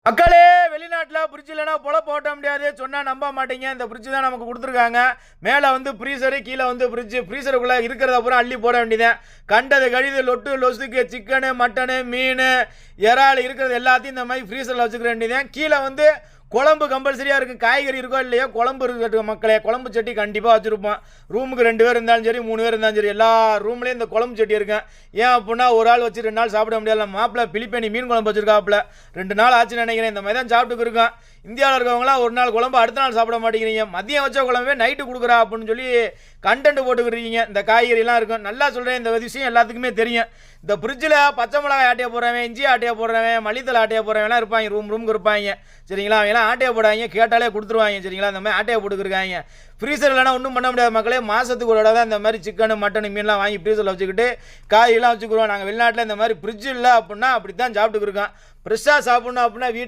மக்களே, வெளிநாட்டில் ஃப்ரிட்ஜ் இல்லைனா பொழப்பு ஓட்ட முடியாது. சொன்னால் நம்ப மாட்டீங்க. இந்த ஃப்ரிட்ஜ் தான் நமக்கு கொடுத்துருக்காங்க. மேலே வந்து ஃப்ரீசரு, கீழே வந்து ஃப்ரிட்ஜ். ஃப்ரீசருக்குள்ளே இருக்கிறத பூரா அள்ளி போட வேண்டியதான். கண்டது கழிது லொட்டு லொசுக்கு சிக்கனு மட்டனு மீன் இறால் இருக்கிறது எல்லாத்தையும் இந்த மாதிரி ஃப்ரீசரில் வச்சுக்க வேண்டியதான். கீழே வந்து குழம்பு கம்பல்சரியாக இருக்கும். காய்கறி இருக்கோ இல்லையோ குழம்பு இருக்கு மக்களே. குழம்பு சட்டி கண்டிப்பாக வச்சுருப்போம். ரூமுக்கு 2 பேர் இருந்தாலும் சரி 3 பேர் இருந்தாலும் சரி எல்லா ரூம்லேயும் இந்த குழம்பு சட்டி இருக்கும். ஏன் அப்படின்னா ஒரு ஆள் வச்சு 2 நாள் சாப்பிட முடியாது. மாப்பிள்ள பிலிப்பைனி மீன் குழம்பு வச்சுருக்காப்புல 2 நாள் ஆச்சுன்னு நினைக்கிறேன். இந்த மாதிரி தான் சாப்பிட்டுக்கு இருக்கோம். இந்தியாவில் இருக்கவங்களாம் ஒரு நாள் குழம்பு அடுத்த நாள் சாப்பிட மாட்டேங்கிறீங்க. மதியம் வச்ச குழம்பே நைட்டு கொடுக்குறா அப்படின்னு சொல்லி கண்டென்ட் போட்டுக்கிறீங்க. இந்த காய்கறிலாம் இருக்கும். நல்லா சொல்கிறேன், இந்த விஷயம் எல்லாத்துக்குமே தெரியும். இந்த ஃப்ரிட்ஜில் பச்சை மிளகாய் ஆட்டையை போடுறவன், இஞ்சி ஆட்டையை போடுறவன், மல்லித்தலை ஆட்டையை போடுறவன்லாம் இருப்பாங்க. ரூமுக்கு இருப்பாங்க. சரிங்களா? அவங்களாம் ஆட்டையை போடாங்க, கேட்டாலே கொடுத்துருவாங்க. சரிங்களா? இந்த மாதிரி ஆட்டையை போட்டுக்கிருக்காங்க. ஃப்ரீசர் இல்லைனா ஒன்றும் பண்ண முடியாது மக்களே. மாதத்துக்கு ஒரு தான் இந்த மாதிரி சிக்கனு மட்டனு மீன்லாம் வாங்கி ஃப்ரீசரில் வச்சுக்கிட்டு காய்கறிலாம் வச்சுக்கிறோம். நாங்கள் வெளிநாட்டில் இந்த மாதிரி ஃப்ரிட்ஜ் இல்லை அப்படின்னா அப்படி தான் சாப்பிட்டுக்கிருக்கோம். ஃப்ரெஷ்ஷாக சாப்பிட்ணும் அப்படின்னா வீட்டில்